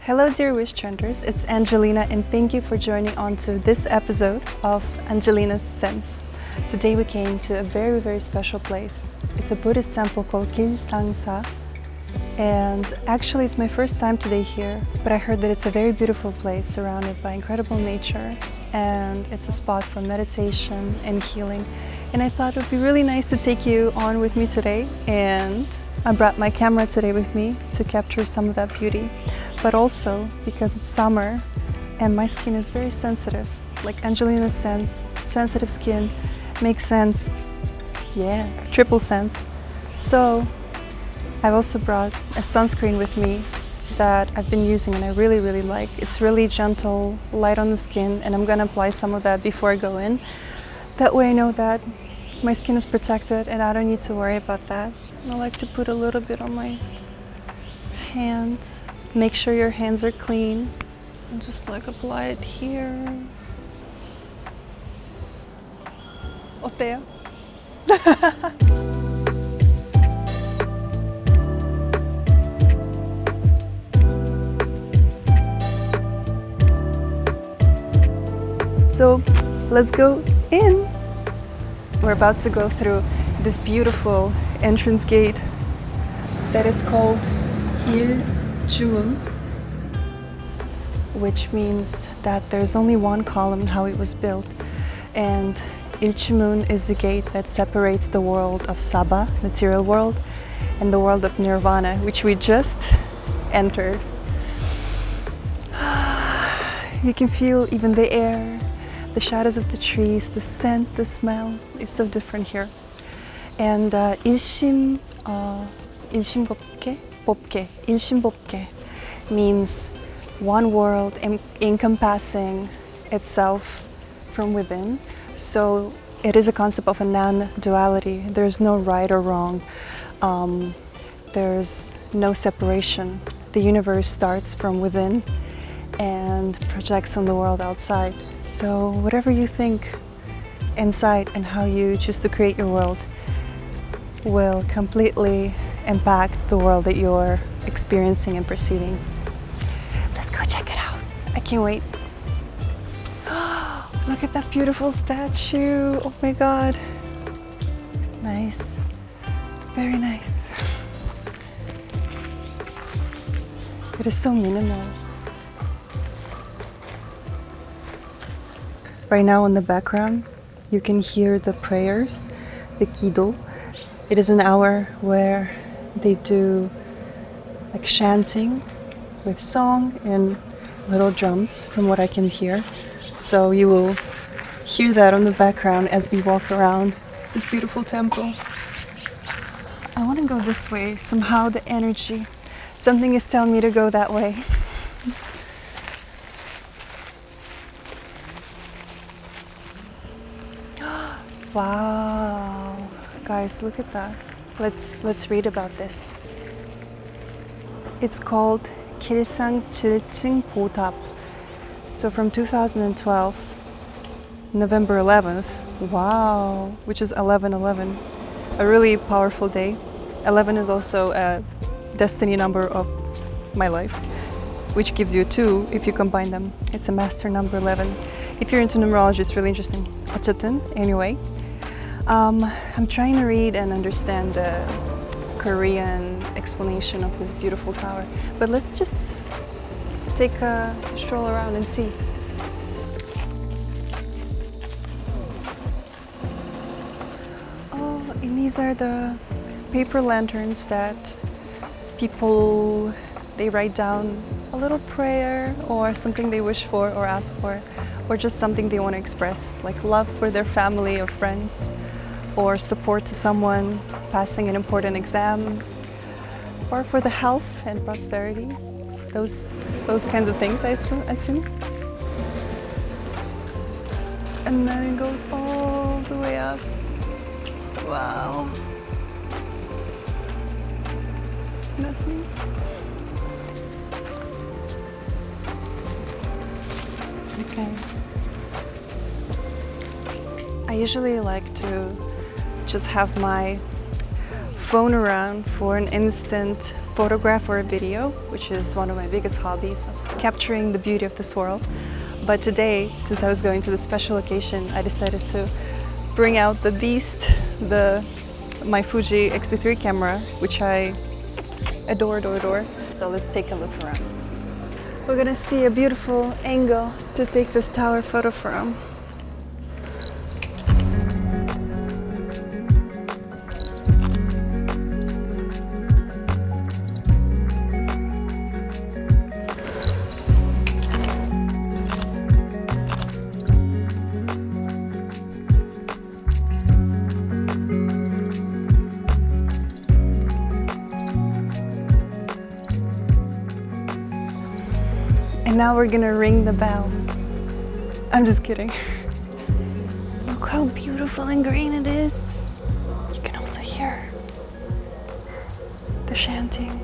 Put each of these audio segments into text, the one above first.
Hello dear Wishtrenders, it's Angelina and thank you for joining on to this episode of Angelina's Sense. Today we came to a very, very special place. It's a Buddhist temple called Klairs, and actually it's my first time today here, but I heard that it's a very beautiful place surrounded by incredible nature, and it's a spot for meditation and healing. And I thought it would be really nice to take you on with me today, and I brought my camera today with me to capture some of that beauty, but also because it's summer and my skin is very sensitive, like Angelina's sense, sensitive skin makes sense, yeah, triple sense. So I've also brought a sunscreen with me that I've been using and I really, really like. It's really gentle, light on the skin, and I'm gonna apply some of that before I go in. That way I know that my skin is protected and I don't need to worry about that. I like to put a little bit on my hand. Make sure your hands are clean and just like apply it here. 어때요? So let's go in. We're about to go through this beautiful entrance gate that is called Jumun, which means that there's only one column how it was built, and Iljumun is the gate that separates the world of Sabha, material world, and the world of Nirvana, which we just entered. You can feel even the air, the shadows of the trees, the scent, the smell is so different here. And 일심법계 means one world encompassing itself from within. So it is a concept of a non-duality. There's no right or wrong. There's no separation. The universe starts from within and projects on the world outside. So whatever you think inside and how you choose to create your world will completely impact the world that you're experiencing and perceiving. Let's go check it out. I can't wait. Look at that beautiful statue. Oh my god. Nice. Very nice. It is so minimal. Right now in the background, you can hear the prayers, the kido. It is an hour where they do like chanting with song and little drums from what I can hear. So you will hear that on the background as we walk around this beautiful temple. I want to go this way. Somehow the energy, something is telling me to go that way. Wow, guys, look at that. Let's read about this. It's called Kilsang Chilching Bodap. So from 2012, November 11th, wow, which is 11/11, a really powerful day. 11 is also a destiny number of my life, which gives you 2 if you combine them. It's a master number 11. If you're into numerology, it's really interesting. 어쨌든, anyway. I'm trying to read and understand the Korean explanation of this beautiful tower, but let's just take a stroll around and see. Oh, and these are the paper lanterns that people, they write down a little prayer or something they wish for or ask for, or just something they want to express, like love for their family or friends, or support to someone passing an important exam, or for the health and prosperity. Those kinds of things, I assume. And then it goes all the way up. Wow. That's me. Okay. I usually like to just have my phone around for an instant photograph or a video, which is one of my biggest hobbies, capturing the beauty of this world. But today, since I was going to the special occasion, I decided to bring out the beast, my Fuji X-T3 camera, which I adore. So let's take a look around. We're gonna see a beautiful angle to take this tower photo from. And now we're gonna ring the bell. I'm just kidding. Look how beautiful and green it is. You can also hear the chanting.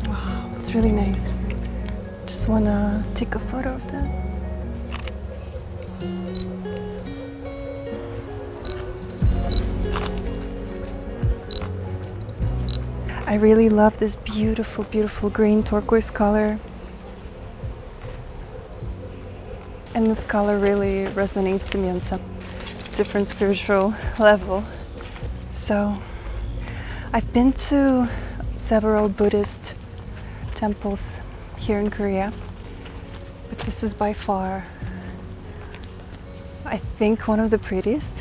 Wow, it's really nice. Just wanna take a photo of that. I really love this beautiful, beautiful green turquoise color. And this color really resonates to me on some different spiritual level. So I've been to several Buddhist temples here in Korea, but this is by far, I think, one of the prettiest.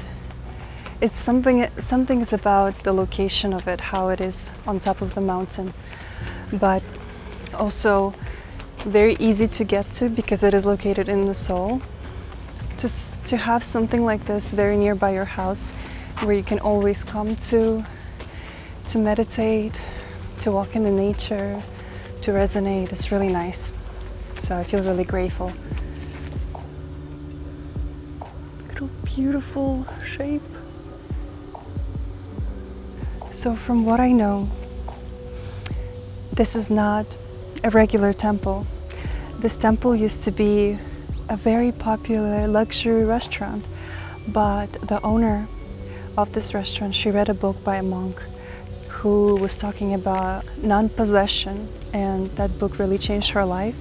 It's something is about the location of it, how it is on top of the mountain, but also very easy to get to because it is located in the Seoul. To have something like this very nearby your house, where you can always come to meditate, to walk in the nature, to resonate, is really nice. So I feel really grateful. What a beautiful shape. So from what I know, this is not a regular temple. This temple used to be a very popular luxury restaurant, but the owner of this restaurant, she read a book by a monk who was talking about non-possession, and that book really changed her life.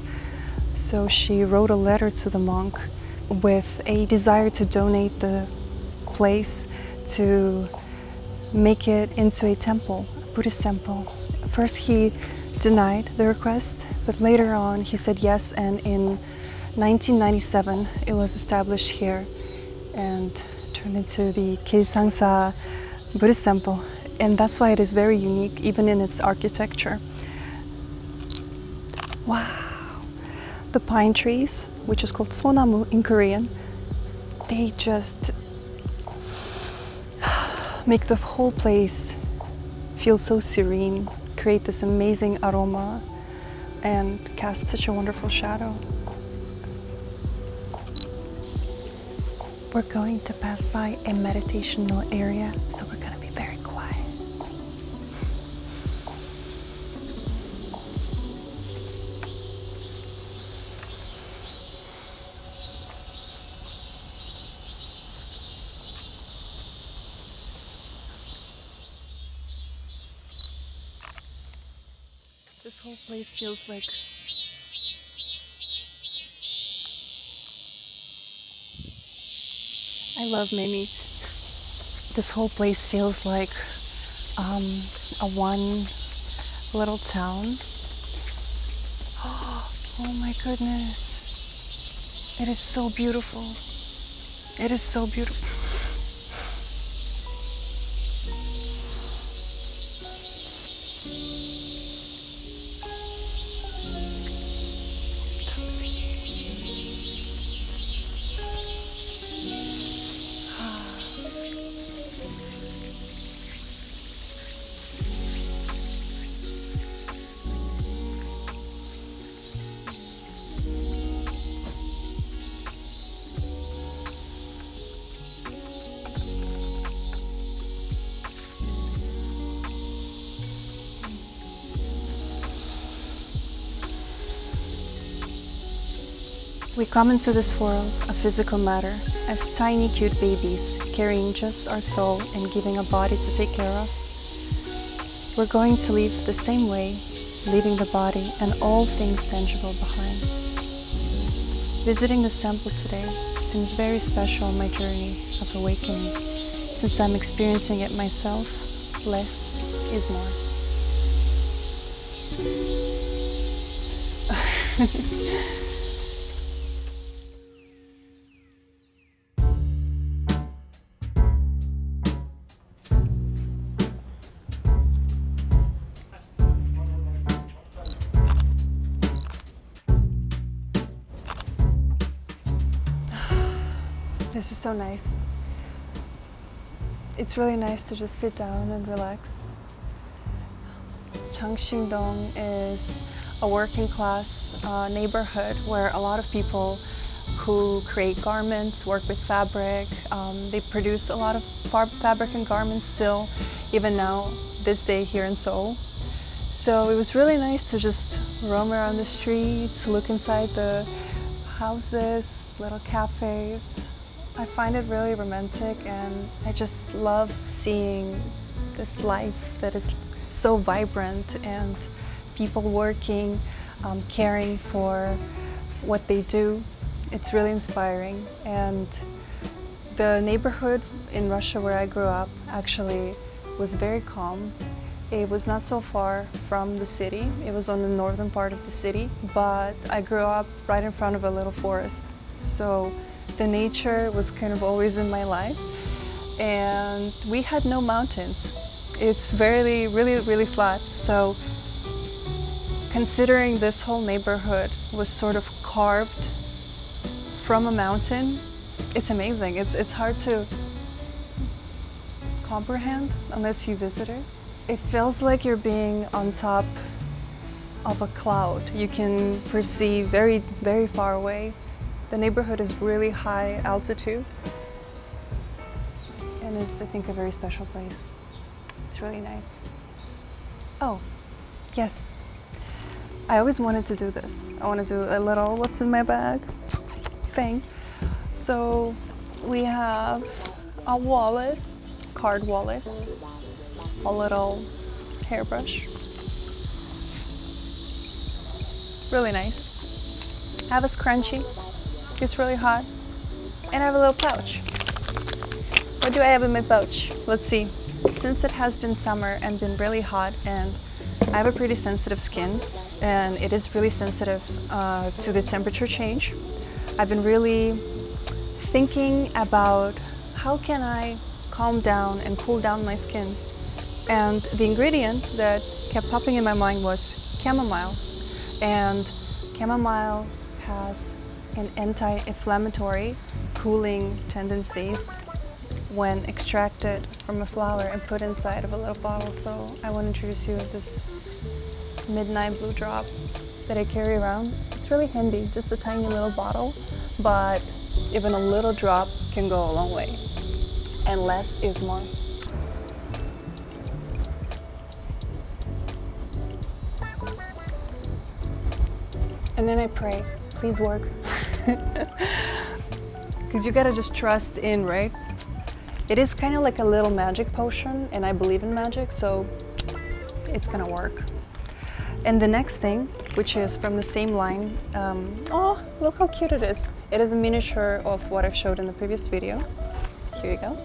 So she wrote a letter to the monk with a desire to donate the place to make it into a temple, a Buddhist temple. First he denied the request, but later on he said yes, and in 1997 it was established here and turned into the Kilsangsa Buddhist temple. And that's why it is very unique, even in its architecture. Wow! The pine trees, which is called sonamu in Korean, they just make the whole place feel so serene, create this amazing aroma, and cast such a wonderful shadow. We're going to pass by a meditational area, so we're gonna be very quiet. This whole place feels like I love Mimi. This whole place feels like a one little town. Oh my goodness. It is so beautiful. It is so beautiful. We come into this world of physical matter as tiny cute babies, carrying just our soul and giving a body to take care of. We're going to leave the same way, leaving the body and all things tangible behind. Visiting this temple today seems very special on my journey of awakening. Since I'm experiencing it myself, less is more. This is so nice. It's really nice to just sit down and relax. Changshingdong is a working class neighborhood where a lot of people who create garments work with fabric. They produce a lot of fabric and garments still, even now, this day here in Seoul. So it was really nice to just roam around the streets, look inside the houses, little cafes. I find it really romantic, and I just love seeing this life that is so vibrant and people working, caring for what they do. It's really inspiring. And the neighborhood in Russia where I grew up actually was very calm. It was not so far from the city. It was on the northern part of the city, but I grew up right in front of a little forest. So the nature was kind of always in my life, and we had no mountains. It's really flat. So considering this whole neighborhood was sort of carved from a mountain, it's amazing. It's hard to comprehend unless you visit it. It feels like you're being on top of a cloud. You can perceive very far away. The neighborhood is really high altitude, and it's, I think, a very special place. It's really nice. Oh, yes. I always wanted to do this. I want to do a little what's in my bag thing. So we have a wallet, card wallet, a little hairbrush. Really nice. I have a scrunchie. It's really hot. And I have a little pouch. What do I have in my pouch? Let's see. Since it has been summer and been really hot, and I have a pretty sensitive skin, and it is really sensitive to the temperature change, I've been really thinking about how can I calm down and cool down my skin. And the ingredient that kept popping in my mind was chamomile. And chamomile has an anti-inflammatory cooling tendencies when extracted from a flower and put inside of a little bottle. So I want to introduce you to this midnight blue drop that I carry around. It's really handy, just a tiny little bottle, but even a little drop can go a long way, and less is more. And then I pray, please work. Because you gotta just trust in, right? It is kind of like a little magic potion, and I believe in magic, so it's gonna work. And the next thing, which is from the same line, oh, look how cute it is. It is a miniature of what I've showed in the previous video. Here you go.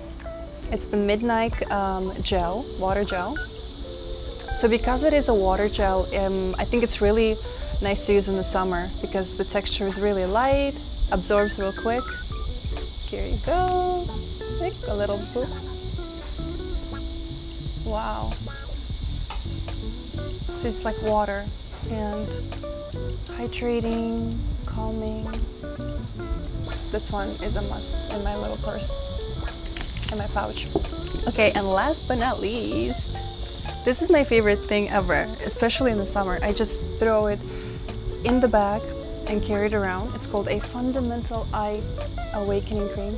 It's the Midnight gel, water gel. So because it is a water gel, I think it's really nice to use in the summer because the texture is really light, absorbs real quick. Here you go. Like a little book. Wow. So it's like water and hydrating, calming. This one is a must in my little purse, in my pouch. Okay, and last but not least, this is my favorite thing ever, especially in the summer. I just throw it in the bag and carry it around. It's called a Fundamental Eye Awakening Cream.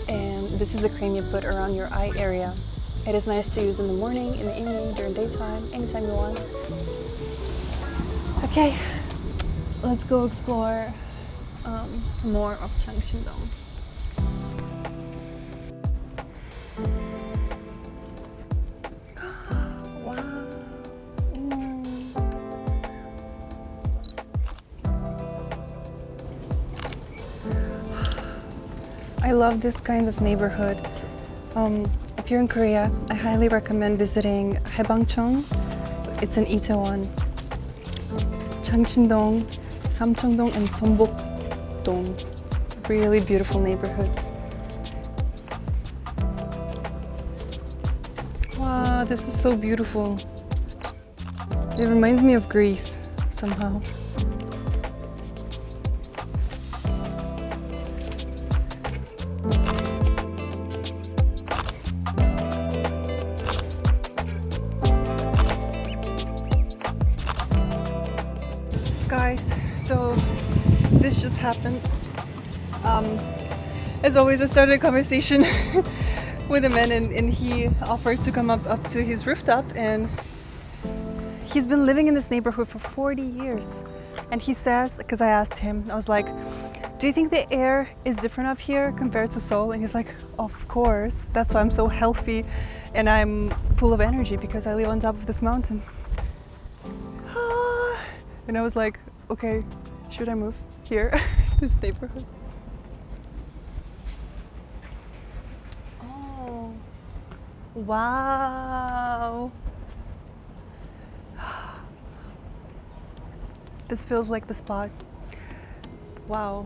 And this is a cream you put around your eye area. It is nice to use in the morning, in the evening, during daytime, anytime you want. Okay, let's go explore more of Changshindong. Wow. I love this kind of neighborhood. If you're in Korea, I highly recommend visiting Haebangcheong. It's in Itaewon. Changshindong, Samcheongdong, and Seongbokdong. Really beautiful neighborhoods. Wow, this is so beautiful. It reminds me of Greece somehow. Guys, so this just happened. As always, I started a conversation with a man and he offered to come up to his rooftop, and he's been living in this neighborhood for 40 years. And he says, because I asked him, I was like, do you think the air is different up here compared to Seoul? And he's like, of course, that's why I'm so healthy and I'm full of energy, because I live on top of this mountain. And I was like, okay, should I move here, this neighborhood? Oh, wow. This feels like the spot. Wow.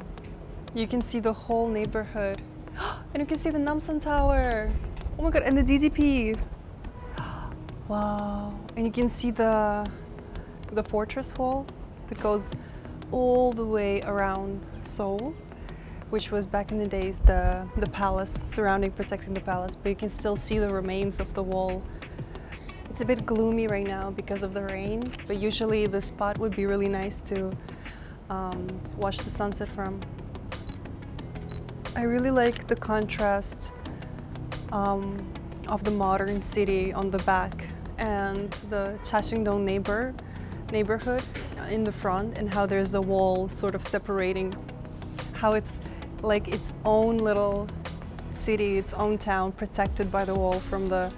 You can see the whole neighborhood. And you can see the Namsan Tower. Oh my god, and the DDP. Wow. And you can see the fortress wall that goes all the way around Seoul, which was back in the days the palace surrounding, protecting the palace, but you can still see the remains of the wall. It's a bit gloomy right now because of the rain, but usually the spot would be really nice to watch the sunset from. I really like the contrast of the modern city on the back and the Chashingdong neighborhood in the front, and how there's a wall sort of separating, how it's like its own little city, its own town, protected by the wall from the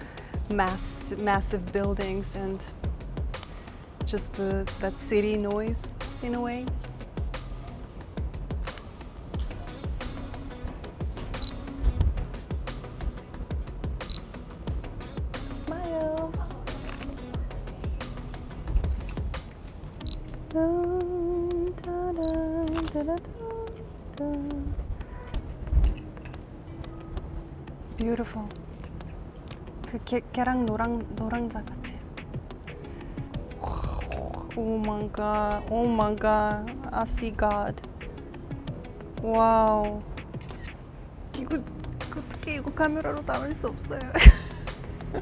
massive buildings and just that city noise in a way. Smile. Beautiful. 그 걔랑 노랑자 같아. Oh my god. Oh my god. I see God. Wow. 이거 어떻게 이거 카메라로 담을 수 없어요.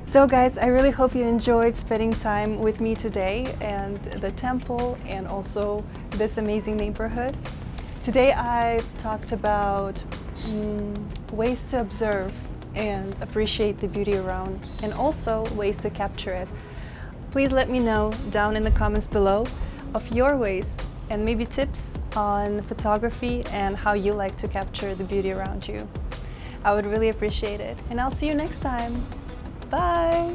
So guys, I really hope you enjoyed spending time with me today and the temple and also this amazing neighborhood. Today I've talked about ways to observe and appreciate the beauty around, and also ways to capture it. Please let me know down in the comments below of your ways and maybe tips on photography and how you like to capture the beauty around you. I would really appreciate it, and I'll see you next time. Bye!